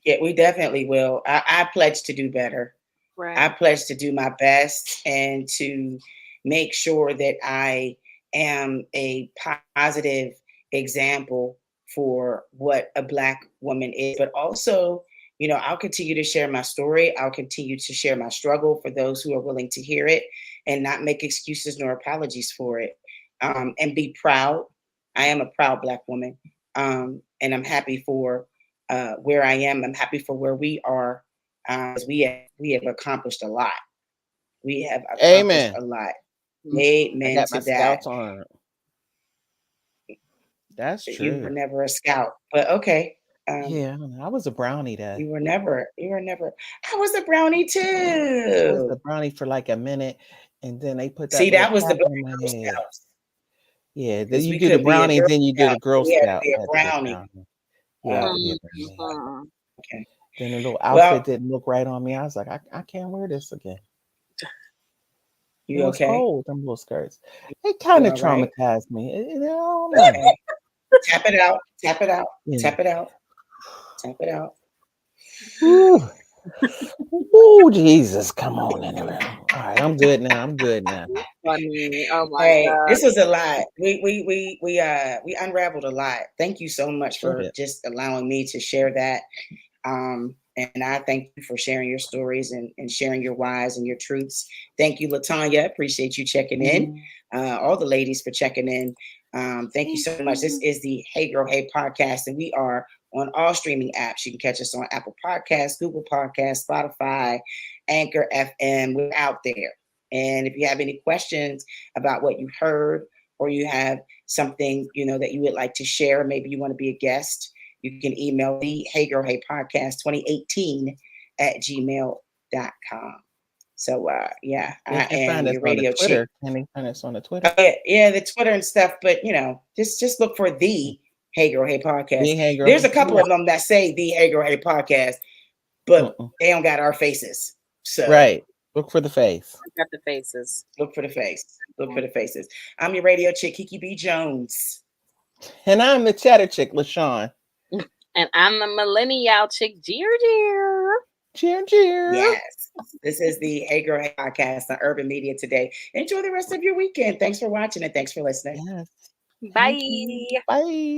Yeah, we definitely will. I pledge to do better. Right. I pledge to do my best and to make sure that I am a positive example for what a Black woman is. But also, you know, I'll continue to share my story. I'll continue to share my struggle for those who are willing to hear it and not make excuses nor apologies for it. And be proud. I am a proud Black woman. And I'm happy for where I am. I'm happy for where we are. We have accomplished a lot. We have accomplished a lot. Amen. I got my scouts on. That's true. You were never a scout, but okay. Yeah, I was a brownie then. You were never. I was a brownie too. I was a brownie for like a minute, and then they put that. See, that was the Black Girl Scouts. Yeah, then you do the brownie, then you do the Girl Scout. We had to be a brownie. Yeah, okay. Then the little outfit didn't look right on me. I was like, I can't wear this again. You it was okay? cold, them little skirts. It kind of traumatized me. Tap it out. Tap it out. Yeah. Tap it out. Tap it out. Ooh. Ooh, Jesus, come on in the room. All right, I'm good now. Funny. Oh my Hey, god. this was a lot. We unraveled a lot. Thank you so much Sure for did. just allowing me to share that. And I thank you for sharing your stories and sharing your whys and your truths. Thank you, LaTanya. Appreciate you checking in. All the ladies for checking in. Thank you so much. This is the Hey Girl Hey podcast, and we are on all streaming apps. You can catch us on Apple Podcasts, Google Podcasts, Spotify, Anchor FM. We're out there. And if you have any questions about what you heard, or you have something that you would like to share, maybe you want to be a guest, you can email the Hey Girl Hey Podcast 2018 at gmail.com. So yeah, I am your radio chick. Can they find us on the Twitter? Yeah, the Twitter and stuff, but just look for the Hey Girl Hey Podcast. Hey Girl There's Hey a couple of them that say the Hey Girl Hey Podcast, but they don't got our faces. So right. Look for the face. Got the faces. Look for the face. Look for the faces. I'm your radio chick, Kiki B. Jones. And I'm the chatter chick, LaShawn. And I'm the millennial chick, Jeer. Yes. This is the Hey Girl Hey podcast on Urban Media today. Enjoy the rest of your weekend. Thanks for watching and thanks for listening. Yes. Bye. Bye.